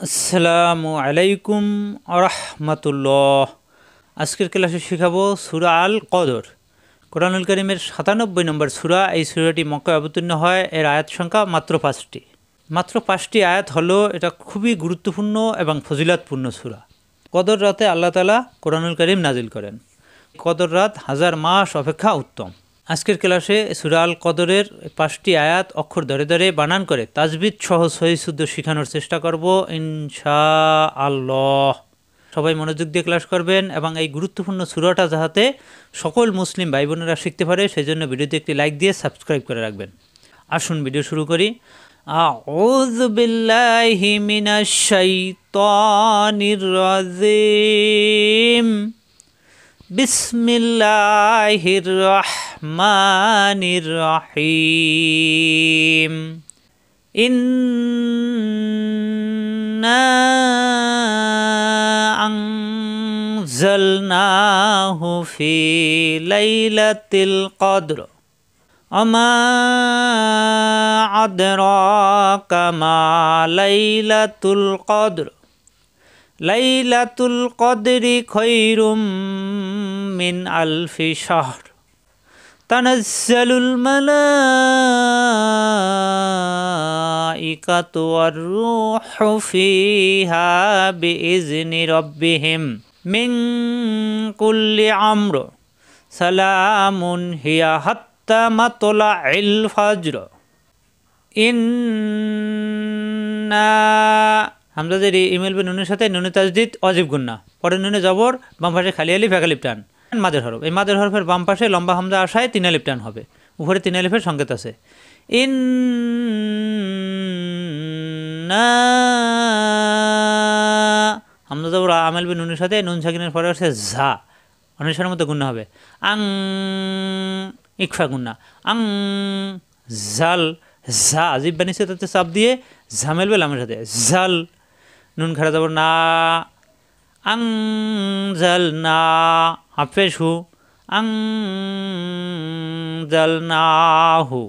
আসসালামু আলাইকুম আরহামাতুল্লাহ। আজকের ক্লাসে শেখাবো সূরা আল কদর। কোরআনুল কারীমের ৯৭ নম্বর সূরা। এই সূরাটি মক্কায় অবতীর্ণ হয়। এর আয়াত সংখ্যা মাত্র ৫টি। মাত্র ৫টি আয়াত হলো। এটা খুবই গুরুত্বপূর্ণ এবং ফজিলাতপূর্ণ সূরা। কদর রাতে আল্লাহ তাআলা কোরআনুল কারীম নাজিল করেন। কদর রাত হাজার মাস অপেক্ষা উত্তম। আজকের ক্লাসে সূরা আল কদরের ৫টি আয়াত অক্ষর ধরে ধরে বানান করে তাজবিদ সহ সহিহ শুদ্ধ শেখানোর চেষ্টা করব ইনশাআল্লাহ। সবাই মনোযোগ দিয়ে ক্লাস করবেন এবং এই গুরুত্বপূর্ণ সূরাটা যাতে সকল মুসলিম ভাই বোনেরা শিখতে পারে সেই জন্য ভিডিওতে একটি লাইক দিয়ে সাবস্ক্রাইব করে রাখবেন। আসুন ভিডিও শুরু করি। আউযু বিল্লাহি মিনাশ শাইতানির রাজিম। বিসমিল্লাহির রহমানির রহিম। ইন্না আনজালনাহু ফি লাইলাতিল কদর। আমা আদরাকা মা লাইলাতুল কদর। লাইলাতুল কদরি খায়রুম মিন আলফি শাহর। তানাজ্জালুল মালাইকাতু ওয়ার রূহু ফিহা বিইজনি রাব্বিহিম মিন কুল্লি আমর। সালামুন হিয়া হাত্তা মাতলাইল ফাজর। ইন্না হামজা জের ইমেল বে নুনের সাথে নুনে তাজদিদ অজিব গুন্না, পরে নুনে জবর, বাম পাশে খালি আলিফ এক আলিফ টান। মাদের হরফ, এই মাদের হরফের বাম পাশে লম্বা হামজা আসায় ৩ আলিফ টান হবে। উপরে ৩ আলিফের সংকেত আছে। ইন্না হামজা জবর আমেল বে নুনের সাথে নুন সাকিনের পরে আছে ঝা, অনিশার মতো গুন্না হবে। আং ইকফা গুন্না। আং জাল ঝা জিব্বা নিচে তাতে চাপ দিয়ে ঝামেল বে লামের সাথে জাল। নুন খাড়া যাবর না। আং জাল না হাফেজ হু। আং জাল না হু।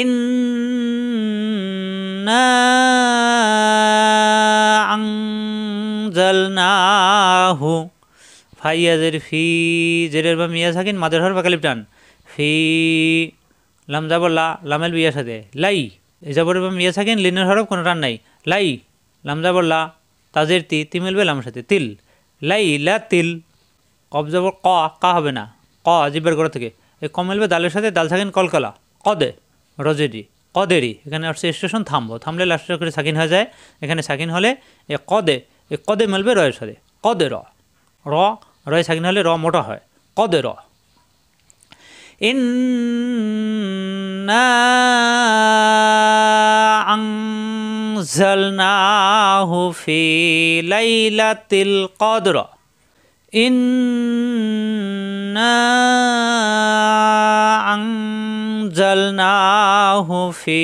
ইন্না আং জাল না হু। ফাইয়া জের ফি, জেরের বা মিয়া সাকিন মাদের হর বাকালিপ টান। ফি লাম যাবর লা, লামেল বিয়ার সাথে লাই। এই যাবর বা মিয়া সাকিন লিনের হরফ কোনো টান নাই। লাই লাম যাবর লা, তাজের তি, তি মিলবে লামের সাথে তিল। লাই লা তিল। কব যাবর ক, কা হবে না, ক জিব্বার গোড়া থেকে। এই ক মিলবে দালের সাথে, দাল সাকিন কলকলা। কদে রজেরি কদেরি, এখানে আসছে স্টেশন থামবো, থামলে লাস্টের করে সাকিন হয়ে যায়। এখানে সাকিন হলে এ কদে, এ কদে মিলবে রয়ের সাথে। কদে র, র রয় সাকিন হলে র মোটা হয়। কদে র। ইন্না আনজালনাহু ফি লাইলাতিল কদর। ইন্না আনজালনাহু ফি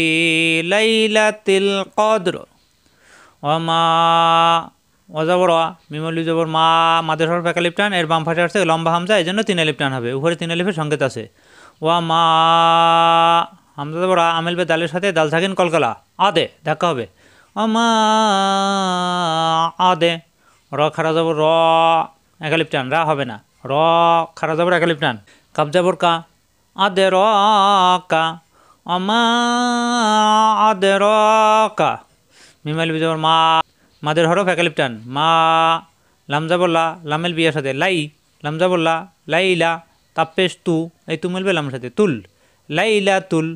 লাইলাতিল কদর। ওমা অজাবর মিমলি জবর মা, মাদের হরফ এক আলিফ টান, এর বাম পাশে আসছে লম্বা হামজা, এই জন্য ৩ আলিফ টান হবে। উপরে ৩ আলিফের সংকেত আছে। ওয়া মা হামজা জবর আমেল বে দালের সাথে দাল থাকেন কলকলা। আদে ধাক্কা হবে। আমা আদে। র খারা জবর র এক আলিফ টান, রা হবে না। র খারা জবর এক আলিফ টান। কাব জবর কা, আদে র কা। আমা আদে র কা। মিমালি জবর মা, মাদের হরফ এক আলিফ টান। মা লামজা বললা, লামেল বিয়ার সাথে লাই। লামজা বললা লাইলা, তাপ্পেশ তু, এই তু মিলবে লামের সাথে তুল। লাইলা তুল।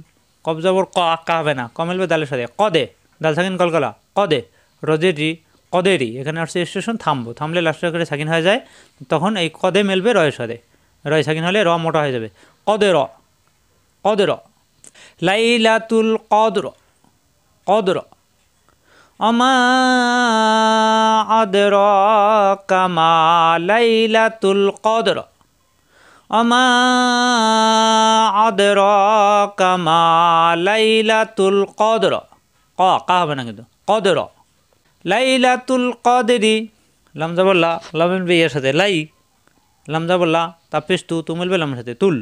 কবজাবর ক, আক্কা হবে না, ক মিলবে দালের সাথে। কদে দাল সাকিন কলকলা। কদে রজেরি কদেরি, এখানে আসছে স্টেশন থামবো, থামলে লাস্টের করে সাকিন হয়ে যায়। তখন এই কদে মিলবে রয়ের সাথে, রয় সাকিন হলে র মোটা হয়ে যাবে। কদে র, কদে র। লাইলাতুল কদর, কদর। আমা আদরাকা মা লাইলাতুল কদর। আমা আদরাকা মা লাইলাতুল কদর। ক, কা হবে না কিন্তু। কদর। লাইলাতুল কদরি লামজা বললা, লামেল বিয়ের সাথে লাই। লামজা বললা তাপিস তু, তু মিলবে লামের তুল।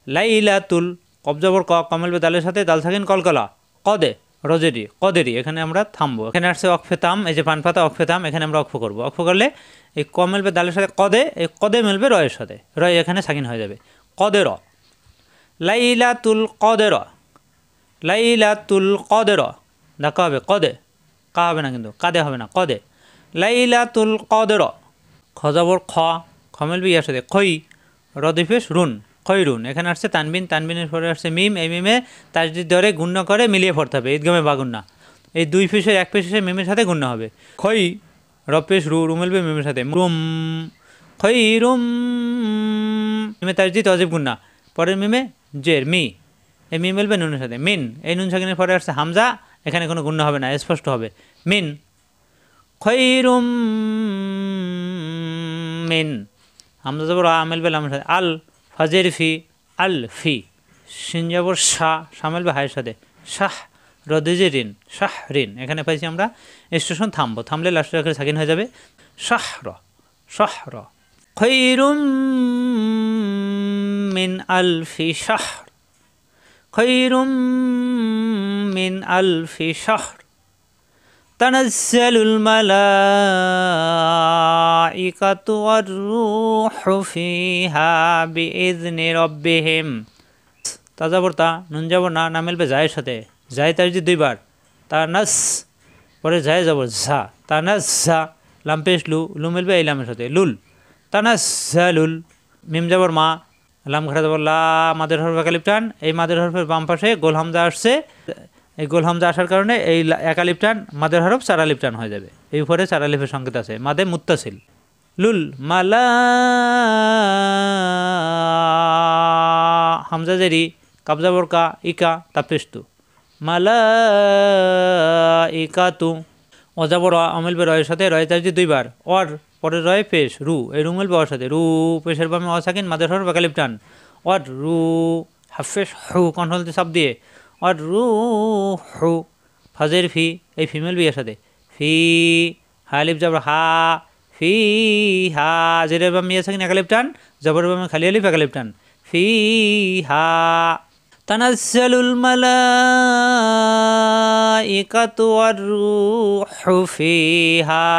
লাইলাতুল। কবজাবর ক, কমেলবে দালের সাথে, দাল থাকেন কলকলা। কদে রজেরি কদেরি, এখানে আমরা থামবো। এখানে আসছে অক্ফে তাম, এই যে পান পাতা অক্ফে তাম, এখানে আমরা অক্ফ করবো। অক্ফ করলে এই ক মিলবে দালের সাথে কদে, এই কদে মিলবে রয়ের সাথে, রয় এখানে সাকিন হয়ে যাবে। কদের, লাইলাতুল কদের, লাইলাতুল কদের, দেখা হবে কদে, কা হবে না কিন্তু, কাদে হবে না, কদে, লাইলাতুল কদের। খজাবর খ, খ মিলবে ইয়ার সাথে খই, রদিফেশ রুন, খৈরুন। এখানে আসছে তানবিন, তানবিনের পরে আসছে মিম, এই মিমে তাজদিদ ধরে গুণ্য করে মিলিয়ে পড়তে হবে, ঈদগামে বাগুন্না। এই দুই পেশের এক পেশের মিমের সাথে গুণ্য হবে। খই রপেশ রু, রু মিলবে মিমের সাথে রুম, খৈরুম, মিমে তাজদিদ অজিব গুণ্না, পরের মিমে জের মি, এই মি মিলবে নুনের সাথে মিন। এই নুন সাকিনের পরে আসছে হামজা, এখানে কোনো গুণ্য হবে না, স্পষ্ট হবে মিন, খৈরুম মিন। হামজা জবর আ মিলবে লামের সাথে আল, ফাজের ফি, আল ফি। শিন জবর শাহ, শাহ মিলবে হায়ের সাথে শাহ, রদেজে রিন, শাহ রিন। এখানে পাইছি আমরা স্টেশন থামবো, থামলে লাস্টের আখরে সাকিন হয়ে যাবে শাহ র, শাহ র। খৈরুম মিন আলফি শাহর, খৈরুম মিন আলফি শাহর। তানাজ্জালুল মালাইকাতু ওয়ার রূহু ফিহা বিইذনি রাব্বিহিম। তা যাবর তা, নুন যাবর না, না মিলবে জায়ের সাথে, জায় তার যে দুইবার, তানাস, পরে জায় যাবর ঝা, তানাজ্জা, লাম পেশ লু, লু মিলবে এই লামের সাথে লুল, তানাজ্জালুল। মিম যাবর মা, লাম খাড়া যাবর লা, মাদের হরফ একালিফ টান, এই মাদের হরফের বাম পাশে গোল হামজা আসছে, এই গোল হামজা আসার কারণে এই এক আলিফ টান মাদের হরফ 4 আলিফ টান হয়ে যাবে, এই উপরে 4 আলিফের সংকেত আছে, মাদে মুত্তাসিল। লুল মালা, হামজা জেরি, কাবজা বরকা ইকা তাপেস্তু, মালা ইকাতু। অজাবর অমিলবে রয়ের সাথে, রয়ে তার যে দুইবার, অর পরে রয়ে পেশ রু, এই রু মিলবে ওর সাথে রু, পেশের বামে অসাকিন মাদের হরফ একালিফ টান, অর রু, হাফেশ হু কন্ট্রোল সাপ দিয়ে, অর রু হু। ফাজের ফি, এই ফিমেল বিয়ের সাথে ফি, হালিফ যাবর হা, ফি হা, জেরের বামে অসাকিন একালিফ টান, জবরের বামে খালি আলিফ একালিফ টান, ফি হা। তানাজ্জালুল মালাইকাতু ওয়ার রূহু ফিহা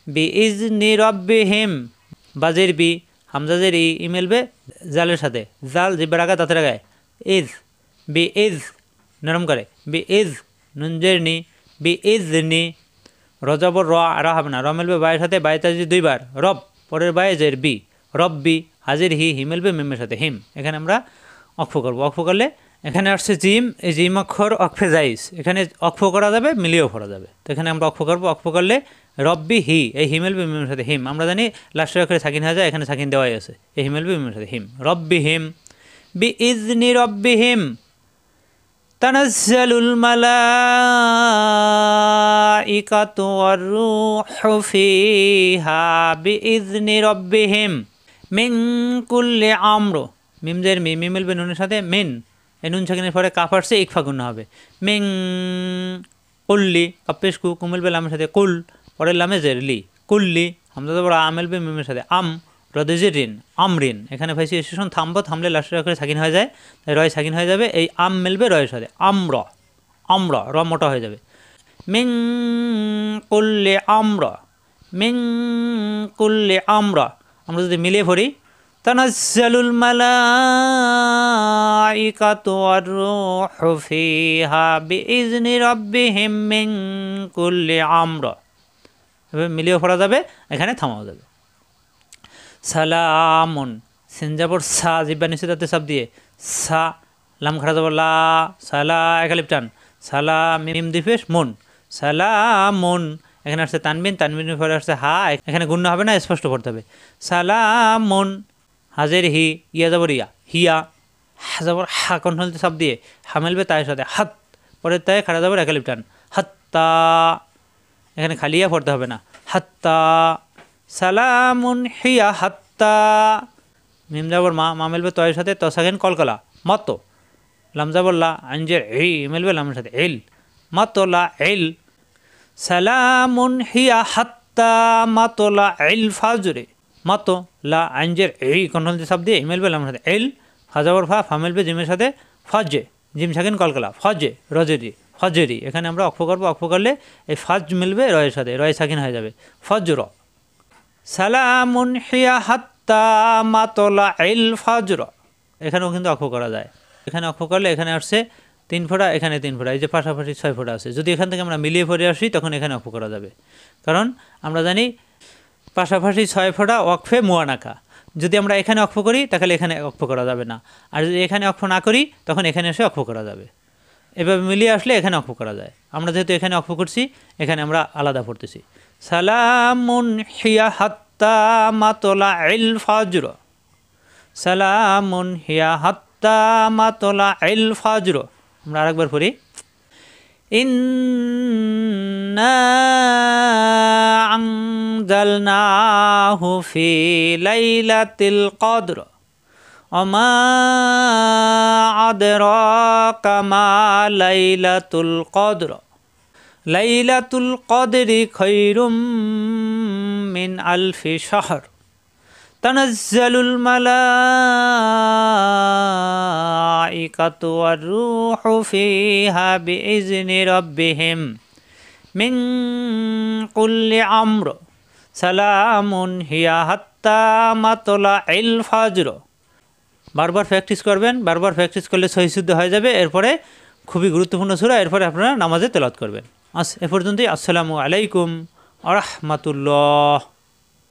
বিইذনি রাব্বিহিম। বাজের বি, হামজা জের ই মিলবে জালের সাথে, জাল জিব্বার আগা দাঁতের আগায়, ইজ, বি ইজ নরম করে, বি ইজ, নুন জের নি, বি ইযনি। রজাবর র, রা হবে না, র মিলবে বায়ের সাথে, বায়ে তাজি দুইবার, রব পরের বায়ে জের বি, রব্বি, হাজির হি, হি মিলবে মিমের সাথে হিম। এখানে আমরা অক্ফ করবো, অক্ফ করলে এখানে আসছে জিম, এই জিম অক্ষর অক্ষে যাইস, এখানে অক্ফ করা যাবে, মিলিয়েও করা যাবে। তো এখানে আমরা অক্ফ করবো, অক্ফ করলে রব্বি হি, এই হিমেলবি মিমের সাথে হিম। আমরা জানি লাস্টের অক্ষরে সাকিন হয়ে যায়, এখানে সাকিন দেওয়াই আছে, এই হিমেলবি মিমের সাথে হিম, রব্বি হিম, বিইذনি রাব্বিহিম। তানাজ্জালুল মালাইকাতু ওয়ার রূহু ফিহা বিইذনি রাব্বিহিম মিন কুল্লি আমর। মিম জের মি, মি মিলবে নুনের সাথে মিন, এই নুন সাকিনের পরে কাফ আসছে, ইকফা গুণ হবে, মিং কুল্লি, কাপেশ কু, কু মিলবে লামের সাথে কুল, পরের লামে জের লি, কুল্লি। হামজা যাবর আ মিলবে মিমের সাথে আম, রদেজে রিন, আমরিন। এখানে ভাইসি স্টেশন থামবো, থামলে লাস্টের অক্ষরে সাকিন হয়ে যায়, তাই রয় সাকিন হয়ে যাবে, এই আম মিলবে রয়ের সাথে আমর, আমর, র মোটা হয়ে যাবে, মিং কুল্লি আমর, মিং কুল্লি আমর। আমরা যদি মিলিয়ে পড়ি, তানাজ্জালুল মালাইকাতু ওয়ার রূহু ফিহা বিইذনি রাব্বিহিম মিন কুল্লি আমর। এভাবে মিলিয়ে পড়া যাবে, এখানে থামাও যাবে। সালামুন, সিন যাবর সা, জিব্বা নিচে তাতে সাপ দিয়ে, সা, লাম খাড়া যাবর লা, সালা একালিফ টান, সালা মিম দিফেশ মুন, সালামুন। এখানে আসছে তানবিন, তানবিনের পরে আসছে হা, এখানে গুণ্য হবে না, স্পষ্ট করতে হবে, সালামুন। হাজের হি, ইয়া যাবর ইয়া, হিয়া, হা যাবর হা কন্ট্রোল সাপ দিয়ে, হা মিলবে তায়ের সাথে হাত, পরের তায়ে খাড়া যাবর একালিফ টান, হাত্তা, এখানে খালি ইয়া পড়তে হবে না, হাত্তা। সালামুন হিয়া হাত্তা। মিম যাবর মা, মা মিলবে তয়ের সাথে, ত সাকিন কলকলা, মতো। লাম যাবর লা, আঞ্জের ই মিলবে লামের সাথে ইল, মাতলা ইল। সালামুন হিয়া হাত্তা মাতলা ইল ফাজরে, মাতো লা আঞ্জের ই কন্ট্রোল সাপ দিয়ে মিলবে লামের সাথে ইল, ফা যাবর ফা, ফা মিলবে জিমের সাথে ফজে, জিম সাকিন কলকলা, ফজে রজেরি, ফজরি, এখানে আমরা অক্ফ করবো, অক্ফ করলে এই ফাজ মিলবে রয়ের সাথে, রয়ে সাকিন হয়ে যাবে ফজর। সালামুন হিয়া হাত্তা মাতলাইল ফজর, এখানেও কিন্তু অক্ফ করা যায়। এখানে অক্ফ করলে এখানে আসছে 3 ফোঁটা, এখানে 3 ফোঁটা, এই যে পাশাপাশি 6 ফোঁটা আছে। যদি এখান থেকে আমরা মিলিয়ে পড়ে আসি তখন এখানে অক্ফ করা যাবে, কারণ আমরা জানি পাশাপাশি 6 ফোঁটা ওয়াকফে মুয়ানাকা। যদি আমরা এখানে অক্ফ করি তাহলে এখানে অক্ফ করা যাবে না, আর যদি এখানে অক্ফ না করি তখন এখানে এসে অক্ফ করা যাবে। এভাবে মিলিয়ে আসলে এখানে অক্ফ করা যায়। আমরা যেহেতু এখানে অক্ফ করছি, এখানে আমরা আলাদা পড়তেছি। সালামুন হিয়া হাত্তা মাতলাইল ফজর, সালামুন হিয়া হাত্তা মাতলাইল ফজর। আমরা আরেকবার পড়ি, ইন্না আনজালনাহু ফি লাইলাতিল কদর ওমা আদরাকা মা লাইলাতুল কদর লাইলাতুল কদরি খায়রুম মিন আলফি শাহর তানাজ্জালুল মালাইকাতু ওয়ার রূহু ফিহা বিইজনি রাব্বিহিম মিন কুল্লি আমর সালামুন হিয়া হাত্তা মাতলাইল ফজর। বারবার প্র্যাকটিস করবেন, বারবার প্র্যাকটিস করলে সহিশুদ্ধ হয়ে যাবে। এরপরে খুবই গুরুত্বপূর্ণ সূরা, এরপরে আপনারা নামাজে তেলাওয়াত করবেন। এ পর্যন্তই। আসসালামু আলাইকুম ওয়া রাহমাতুল্লাহ।